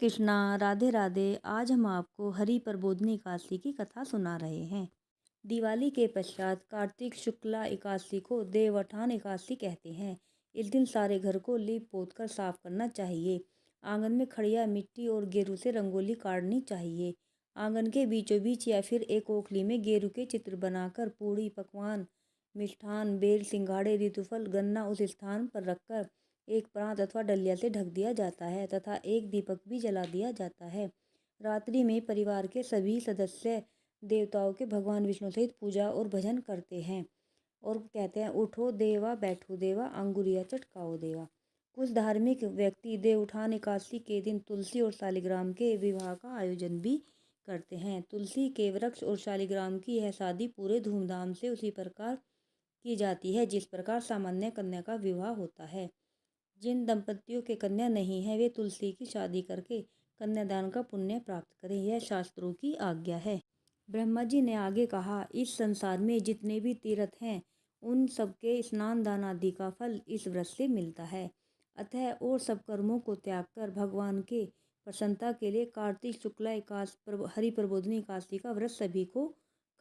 कृष्णा, राधे राधे। आज हम आपको हरि प्रबोधिनी एकादशी की कथा सुना रहे हैं। दिवाली के पश्चात कार्तिक शुक्ला एकादशी को देवउठान एकादशी कहते हैं। इस दिन सारे घर को लीप पोत कर साफ करना चाहिए। आंगन में खड़िया मिट्टी और गेरू से रंगोली काटनी चाहिए। आंगन के बीचों बीच या फिर एक ओखली में गेरू के चित्र बनाकर पूड़ी, पकवान, मिष्ठान, बेल, सिंघाड़े, ऋतुफल, गन्ना उस स्थान पर रखकर एक प्रांत अथवा डलिया से ढक दिया जाता है तथा एक दीपक भी जला दिया जाता है। रात्रि में परिवार के सभी सदस्य देवताओं के भगवान विष्णु सहित पूजा और भजन करते हैं और कहते हैं, उठो देवा, बैठो देवा, अंगुरिया चटकाओ देवा। कुछ धार्मिक व्यक्ति देवउठान एकादशी के दिन तुलसी और शालिग्राम के विवाह का आयोजन भी करते हैं। तुलसी के वृक्ष और शालिग्राम की यह शादी पूरे धूमधाम से उसी प्रकार की जाती है जिस प्रकार सामान्य कन्या का विवाह होता है। जिन दंपतियों के कन्या नहीं है वे तुलसी की शादी करके कन्यादान का पुण्य प्राप्त करें, यह शास्त्रों की आज्ञा है। ब्रह्मा जी ने आगे कहा, इस संसार में जितने भी तीर्थ हैं उन सबके स्नान दान आदि का फल इस व्रत से मिलता है। अतः और सब कर्मों को त्याग कर भगवान के प्रसन्नता के लिए कार्तिक शुक्ला एकादशी हरि प्रबोधिनी एकादशी का व्रत सभी को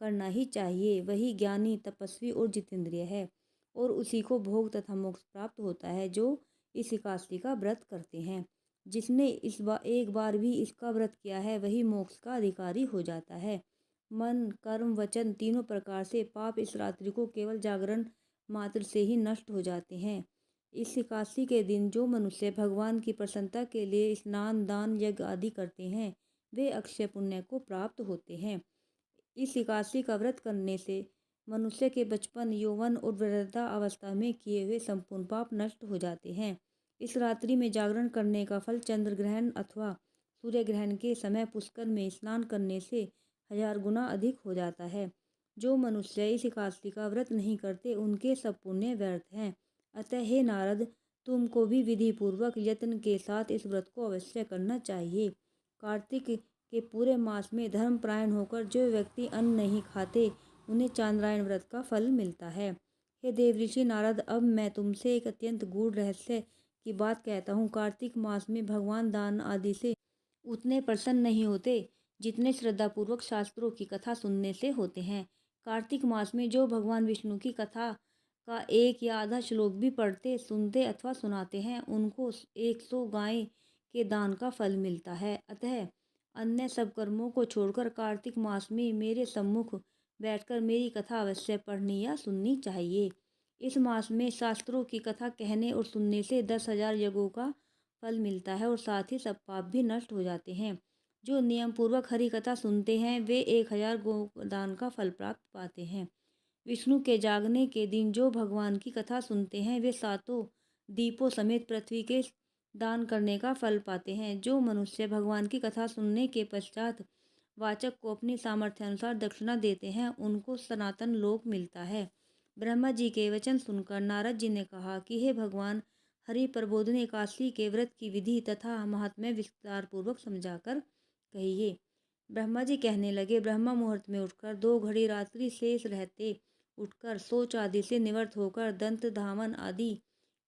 करना ही चाहिए। वही ज्ञानी, तपस्वी और जितेंद्रिय है और उसी को भोग तथा मोक्ष प्राप्त होता है जो इस एकादशी का व्रत करते हैं। जिसने एक बार भी इसका व्रत किया है वही मोक्ष का अधिकारी हो जाता है। मन, कर्म, वचन तीनों प्रकार से पाप इस रात्रि को केवल जागरण मात्र से ही नष्ट हो जाते हैं। इस एकादशी के दिन जो मनुष्य भगवान की प्रसन्नता के लिए स्नान, दान, यज्ञ आदि करते हैं वे अक्षय पुण्य को प्राप्त होते हैं। इस एकादशी का व्रत करने से मनुष्य के बचपन, यौवन और वृद्धा अवस्था में किए हुए संपूर्ण पाप नष्ट हो जाते हैं। इस रात्रि में जागरण करने का फल चंद्र ग्रहण अथवा सूर्य ग्रहण के समय पुष्कर में स्नान करने से 1000 गुना अधिक हो जाता है। जो मनुष्य इस एकादशी का व्रत नहीं करते उनके सब पुण्य व्यर्थ हैं। अतः हे नारद, तुमको भी विधि पूर्वक यत्न के साथ इस व्रत को अवश्य करना चाहिए। कार्तिक के पूरे मास में धर्मपरायण होकर जो व्यक्ति अन्न नहीं खाते उन्हें चांद्रायण व्रत का फल मिलता है। हे देवऋषि नारद, अब मैं तुमसे एक अत्यंत गूढ़ रहस्य की बात कहता हूँ। कार्तिक मास में भगवान दान आदि से उतने प्रसन्न नहीं होते जितने श्रद्धापूर्वक शास्त्रों की कथा सुनने से होते हैं। कार्तिक मास में जो भगवान विष्णु की कथा का एक या आधा श्लोक भी पढ़ते, सुनते अथवा सुनाते हैं उनको 100 गाय के दान का फल मिलता है। अतः अन्य सब कर्मों को छोड़कर कार्तिक मास में मेरे सम्मुख बैठकर मेरी कथा अवश्य पढ़नी या सुननी चाहिए। इस मास में शास्त्रों की कथा कहने और सुनने से 10,000 यज्ञों का फल मिलता है और साथ ही सब पाप भी नष्ट हो जाते हैं। जो नियम पूर्वक हरि कथा सुनते हैं वे 1000 गोदान का फल प्राप्त पाते हैं। विष्णु के जागने के दिन जो भगवान की कथा सुनते हैं वे सातों दीपों समेत पृथ्वी के दान करने का फल पाते हैं। जो मनुष्य भगवान की कथा सुनने के पश्चात वाचक को अपनी सामर्थ्य अनुसार दक्षिणा देते हैं उनको सनातन लोक मिलता है। ब्रह्मा जी के वचन सुनकर नारद जी ने कहा कि हे भगवान, हरि प्रबोधिनी एकादशी के व्रत की विधि तथा महात्म्य विस्तार पूर्वक समझाकर कहिए। ब्रह्मा जी कहने लगे, ब्रह्मा मुहूर्त में उठकर 2 घड़ी रात्रि शेष रहते उठकर शौच आदि से निवृत्त होकर दंत धामन आदि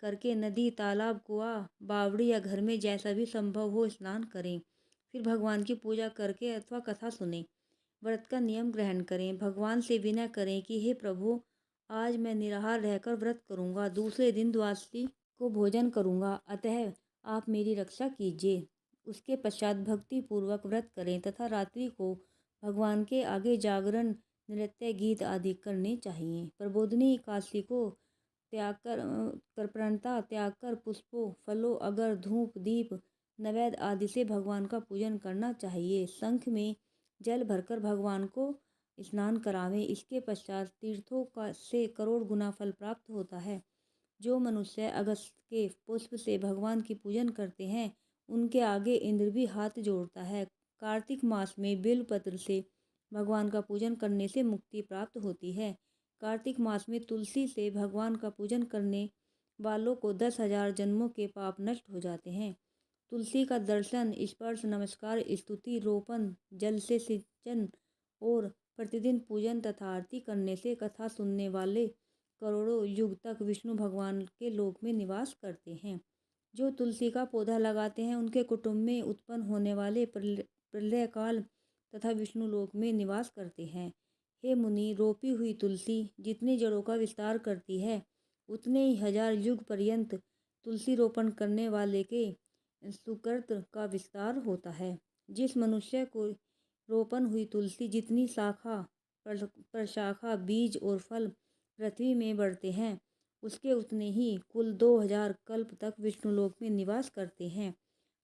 करके नदी, तालाब, कुआं, बावड़ी या घर में जैसा भी संभव हो स्नान करें। फिर भगवान की पूजा करके अथवा कथा सुने। व्रत का नियम ग्रहण करें। भगवान से विनय करें कि हे प्रभु, आज मैं निराहार रहकर व्रत करूंगा, दूसरे दिन द्वादशी को भोजन करूंगा, अतः आप मेरी रक्षा कीजिए। उसके पश्चात भक्ति पूर्वक व्रत करें तथा रात्रि को भगवान के आगे जागरण, नृत्य, गीत आदि करने चाहिए। प्रबोधिनी एकादशी को त्याग कर कृपणता त्याग कर पुष्पों, फलों, अगर, धूप, दीप, नैवेद्य आदि से भगवान का पूजन करना चाहिए। शंख में जल भरकर भगवान को स्नान करावें। इसके पश्चात तीर्थों का से करोड़ गुना फल प्राप्त होता है। जो मनुष्य अगस्त के पुष्प से भगवान की पूजन करते हैं उनके आगे इंद्र भी हाथ जोड़ता है। कार्तिक मास में बिल्वपत्र से भगवान का पूजन करने से मुक्ति प्राप्त होती है। कार्तिक मास में तुलसी से भगवान का पूजन करने वालों को 10,000 जन्मों के पाप नष्ट हो जाते हैं। तुलसी का दर्शन, स्पर्श, नमस्कार, स्तुति, रोपण, जल से सिंचन और प्रतिदिन पूजन तथा आरती करने से कथा सुनने वाले करोड़ों युग तक विष्णु भगवान के लोक में निवास करते हैं। जो तुलसी का पौधा लगाते हैं उनके कुटुंब में उत्पन्न होने वाले प्रलय काल तथा विष्णु लोक में निवास करते हैं। हे मुनि, रोपी हुई तुलसी जितनी जड़ों का विस्तार करती है उतने ही 1000 युग पर्यंत तुलसी रोपण करने वाले के सुकृत का विस्तार होता है। जिस मनुष्य को रोपण हुई तुलसी जितनी शाखा प्रशाखा बीज और फल पृथ्वी में बढ़ते हैं उसके उतने ही कुल 2000 कल्प तक विष्णुलोक में निवास करते हैं।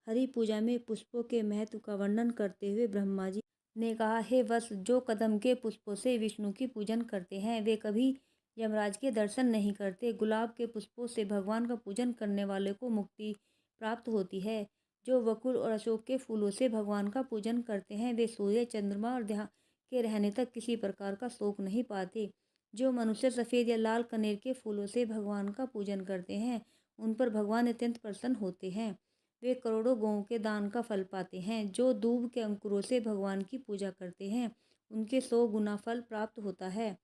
हरि पूजा में पुष्पों के महत्व का वर्णन करते हुए ब्रह्मा जी ने कहा, हे वत्स, जो कदम के पुष्पों से विष्णु की पूजन करते हैं वे कभी यमराज के दर्शन नहीं करते। गुलाब के पुष्पों से भगवान का पूजन करने वाले को मुक्ति प्राप्त होती है। जो वकुल और अशोक के फूलों से भगवान का पूजन करते हैं वे सूर्य, चंद्रमा और ध्यान के रहने तक किसी प्रकार का शोक नहीं पाते। जो मनुष्य सफ़ेद या लाल कनेर के फूलों से भगवान का पूजन करते हैं उन पर भगवान अत्यंत प्रसन्न होते हैं। वे करोड़ों गौों के दान का फल पाते हैं। जो दूब के अंकुरों से भगवान की पूजा करते हैं उनके 100 गुना फल प्राप्त होता है।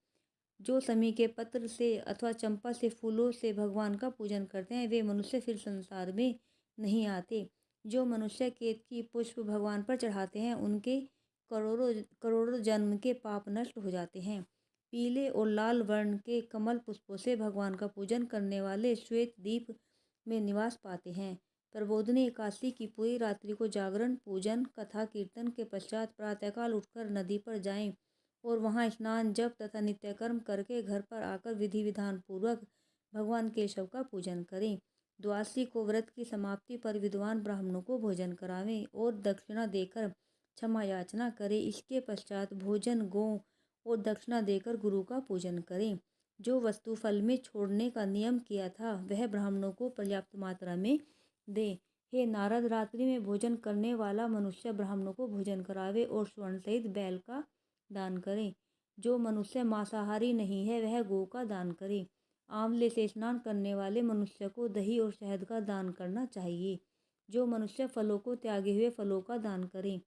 जो समी के पत्र से अथवा चंपा से फूलों से भगवान का पूजन करते हैं वे मनुष्य फिर संसार में नहीं आते। जो मनुष्य केत की पुष्प भगवान पर चढ़ाते हैं उनके करोड़ों करोड़ों जन्म के पाप नष्ट हो जाते हैं। पीले और लाल वर्ण के कमल पुष्पों से भगवान का पूजन करने वाले श्वेत दीप में निवास पाते हैं। प्रबोधनी एकादशी की पूरी रात्रि को जागरण, पूजन, कथा कीर्तन के पश्चात प्रातःकाल उठकर नदी पर जाएं और वहां स्नान, जप तथा नित्यकर्म करके घर पर आकर विधि विधान पूर्वक भगवान केशव का पूजन करें। द्वादशी को व्रत की समाप्ति पर विद्वान ब्राह्मणों को भोजन करावें और दक्षिणा देकर क्षमा याचना करें। इसके पश्चात भोजन, गौ और दक्षिणा देकर गुरु का पूजन करें। जो वस्तु फल में छोड़ने का नियम किया था वह ब्राह्मणों को पर्याप्त मात्रा में दे। हे नारद, रात्रि में भोजन करने वाला मनुष्य ब्राह्मणों को भोजन करावे और स्वर्ण सहित बैल का दान करें। जो मनुष्य मांसाहारी नहीं है वह गौ का दान करे। आंवले से स्नान करने वाले मनुष्य को दही और शहद का दान करना चाहिए। जो मनुष्य फलों को त्यागे हुए फलों का दान करें।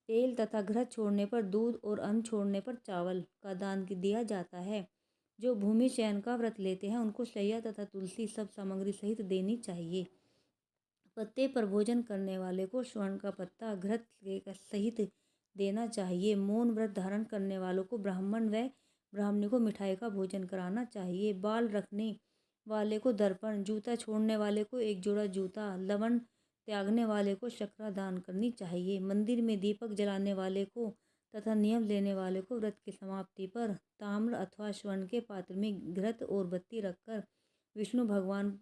तेल तथा घृत छोड़ने पर दूध और अन्न छोड़ने पर चावल का दान दिया जाता है। जो भूमि शयन का व्रत लेते हैं उनको शैया तथा तुलसी सब सामग्री सहित देनी चाहिए। पत्ते पर भोजन करने वाले को स्वर्ण का पत्ता घृत के सहित देना चाहिए। मौन व्रत धारण करने वालों को ब्राह्मण व ब्राह्मणी को मिठाई का भोजन कराना चाहिए। बाल रखने वाले को दर्पण, जूता छोड़ने वाले को एक जोड़ा जूता, लवण त्यागने वाले को शर्करा दान करनी चाहिए। मंदिर में दीपक जलाने वाले को तथा नियम लेने वाले को व्रत की समाप्ति पर ताम्र अथवा स्वर्ण के पात्र में घृत और बत्ती रखकर विष्णु भगवान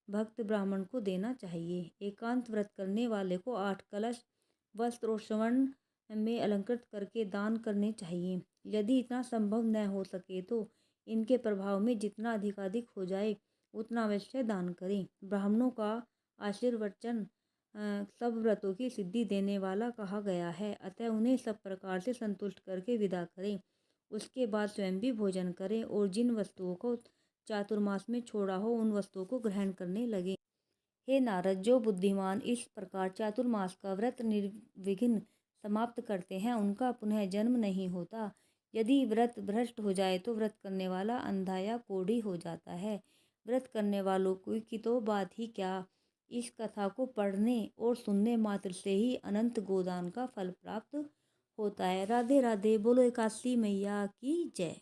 भक्त ब्राह्मण को देना चाहिए। एकांत व्रत करने वाले को 8 कलश, वस्त्र और स्वर्ण में अलंकृत करके दान करने चाहिए। यदि इतना संभव न हो सके तो इनके प्रभाव में जितना अधिकाधिक हो जाए उतना अवश्य दान करें। ब्राह्मणों का आशीर्वचन सब व्रतों की सिद्धि देने वाला कहा गया है, अतः उन्हें सब प्रकार से संतुष्ट करके विदा करें। उसके बाद स्वयं भी भोजन करें और जिन वस्तुओं को चातुर्मास में छोड़ा हो उन वस्तुओं को ग्रहण करने लगे। हे नारद, जो बुद्धिमान इस प्रकार चातुर्मास का व्रत निर्विघ्न समाप्त करते हैं उनका पुनः जन्म नहीं होता। यदि व्रत भ्रष्ट हो जाए तो व्रत करने वाला अंधा या कोढ़ी हो जाता है। व्रत करने वालों की तो बात ही क्या, इस कथा को पढ़ने और सुनने मात्र से ही अनंत गोदान का फल प्राप्त होता है। राधे राधे। बोलो एकादशी मैया की जय।